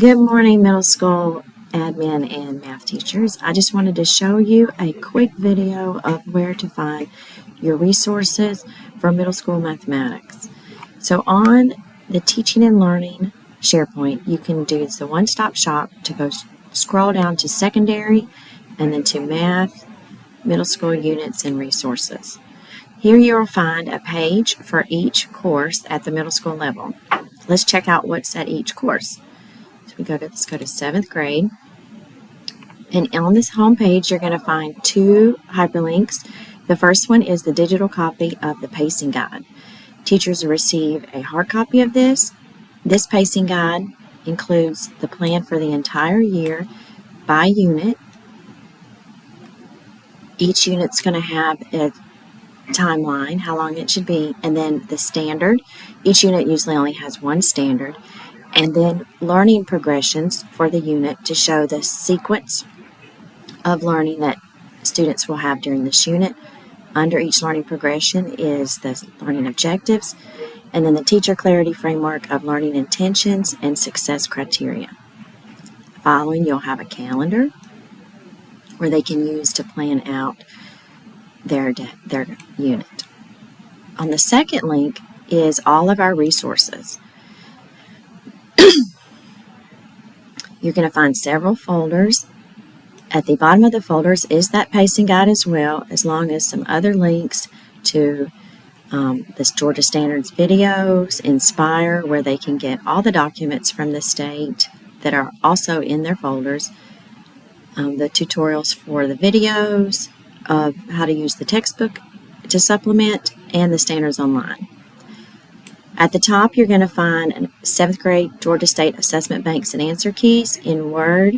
Good morning, middle school admin and math teachers. I just wanted to show you a quick video of where to find your resources for middle school mathematics. So on the Teaching and Learning SharePoint, you can do the one-stop shop to go scroll down to secondary and then to math, middle school units, and resources. Here you will find a page for each course at the middle school level. Let's check out what's at each course. So let's go to 7th grade. And on this home page, you're going to find two hyperlinks. The first one is the digital copy of the pacing guide. Teachers receive a hard copy of this. This pacing guide includes the plan for the entire year by unit. Each unit's going to have a timeline, how long it should be, and then the standard. Each unit usually only has one standard. And then learning progressions for the unit to show the sequence of learning that students will have during this unit. Under each learning progression is the learning objectives, and then the teacher clarity framework of learning intentions and success criteria. Following, you'll have a calendar where they can use to plan out their unit. On the second link is all of our resources. You're going to find several folders. At the bottom of the folders is that pacing guide as well, as long as some other links to this Georgia Standards videos, Inspire, where they can get all the documents from the state that are also in their folders, the tutorials for the videos of how to use the textbook to supplement, and the standards online. At the top, you're going to find 7th grade Georgia State Assessment Banks and Answer Keys in Word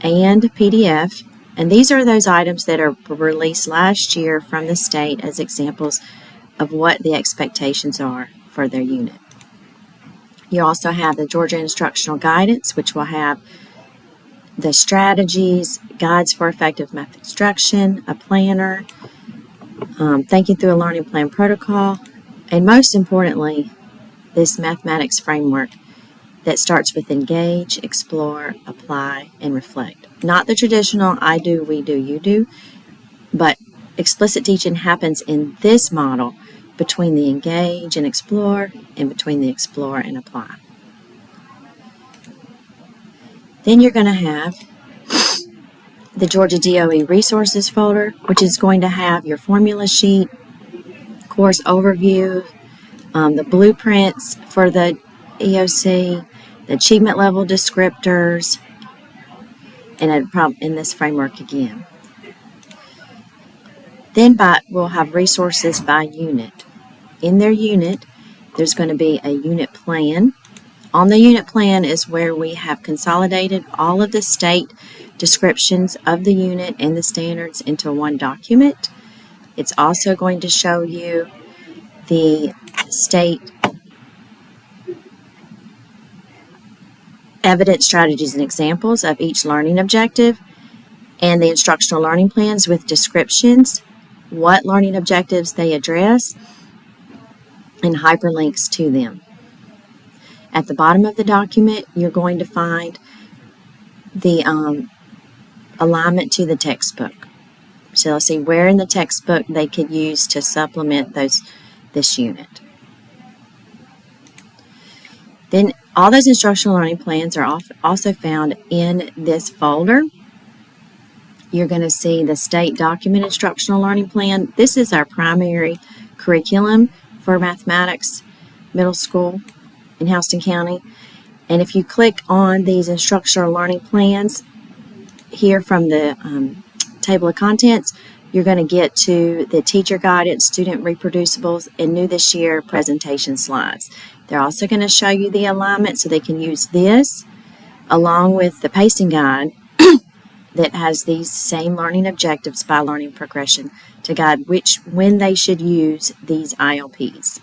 and PDF. And these are those items that are released last year from the state as examples of what the expectations are for their unit. You also have the Georgia Instructional Guidance, which will have the strategies, guides for effective math instruction, a planner, thinking through a learning plan protocol, and most importantly, this mathematics framework that starts with engage, explore, apply, and reflect. Not the traditional I do, we do, you do, but explicit teaching happens in this model between the engage and explore and between the explore and apply. Then you're going to have the Georgia DOE resources folder, which is going to have your formula sheet, course overview, the blueprints for the EOC, the achievement level descriptors, and in this framework again. Then we'll have resources by unit. In their unit, there's going to be a unit plan. On the unit plan is where we have consolidated all of the state descriptions of the unit and the standards into one document. It's also going to show you the state evidence, strategies, and examples of each learning objective, and the instructional learning plans with descriptions, what learning objectives they address, and hyperlinks to them. At the bottom of the document, you're going to find the alignment to the textbook. So let's see where in the textbook they could use to supplement this unit. Then all those instructional learning plans are also found in this folder. You're going to see the state document instructional learning plan. This is our primary curriculum for mathematics middle school in Houston County. And if you click on these instructional learning plans here from the table of contents, you're going to get to the teacher guidance, student reproducibles, and new this year presentation slides. They're also going to show you the alignment so they can use this along with the pacing guide that has these same learning objectives by learning progression to guide when they should use these ILPs.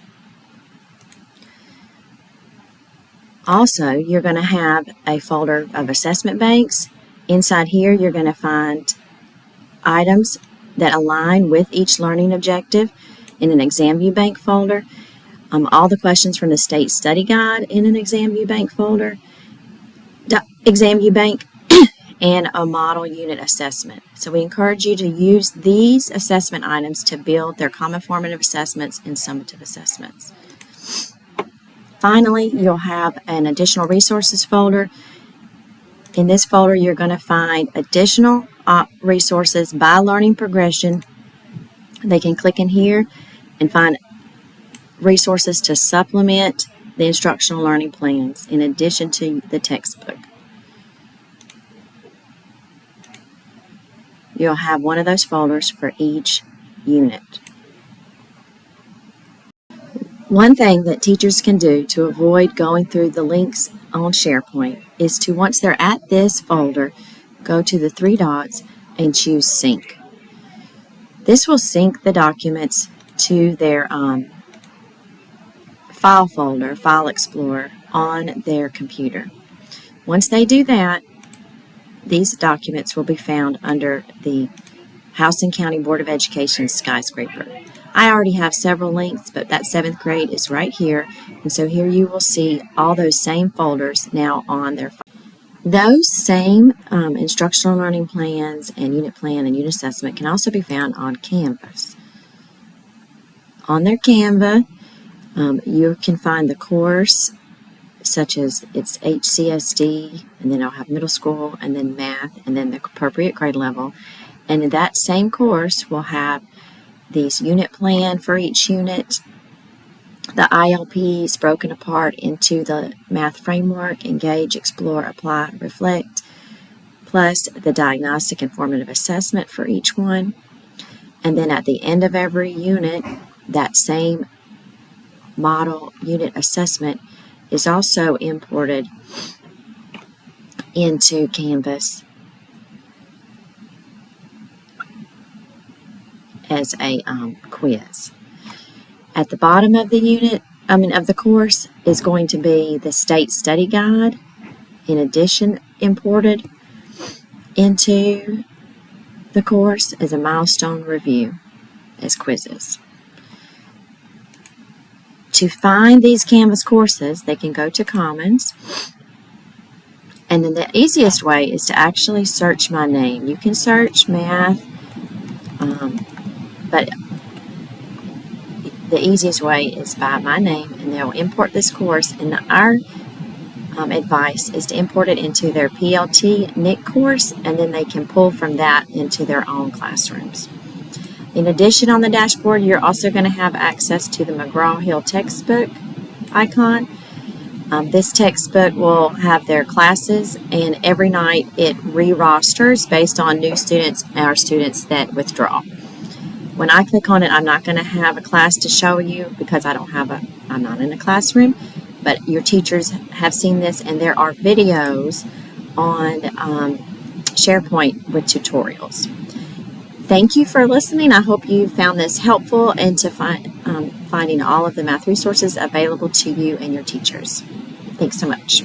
Also, you're going to have a folder of assessment banks. Inside here, you're going to find items that align with each learning objective in an ExamView Bank folder. All the questions from the State Study Guide in an ExamView Bank folder, ExamUbank and a model unit assessment. So we encourage you to use these assessment items to build their common formative assessments and summative assessments. Finally, you'll have an additional resources folder. In this folder, you're going to find additional resources by learning progression. They can click in here and find resources to supplement the instructional learning plans in addition to the textbook. You'll have one of those folders for each unit. One thing that teachers can do to avoid going through the links on SharePoint is to, once they're at this folder, go to the three dots and choose Sync. This will sync the documents to their file folder, File Explorer, on their computer. Once they do that, these documents will be found under the Houston County Board of Education Skyscraper. I already have several links, but that 7th grade is right here, and so here you will see all those same folders now on their file. Those same instructional learning plans and unit plan and unit assessment can also be found on Canvas. On their Canva, you can find the course, such as it's HCSD, and then I'll have middle school, and then math, and then the appropriate grade level. And in that same course, we'll have these unit plan for each unit, the ILPs broken apart into the math framework, engage, explore, apply, reflect, plus the diagnostic and formative assessment for each one. And then at the end of every unit, that same model unit assessment is also imported into Canvas as a quiz. At the bottom of the of the course is going to be the state study guide, in addition imported into the course as a milestone review as quizzes. To find these Canvas courses, they can go to Commons, and then the easiest way is to actually search my name. You can search math, but the easiest way is by my name, and they'll import this course, and our advice is to import it into their PLT NIC course, and then they can pull from that into their own classrooms. In addition, on the dashboard, you're also going to have access to the McGraw-Hill textbook icon. This textbook will have their classes, and every night it re-rosters based on new students or students that withdraw. When I click on it, I'm not going to have a class to show you because I'm not in a classroom, but your teachers have seen this, and there are videos on SharePoint with tutorials. Thank you for listening. I hope you found this helpful and to finding all of the math resources available to you and your teachers. Thanks so much.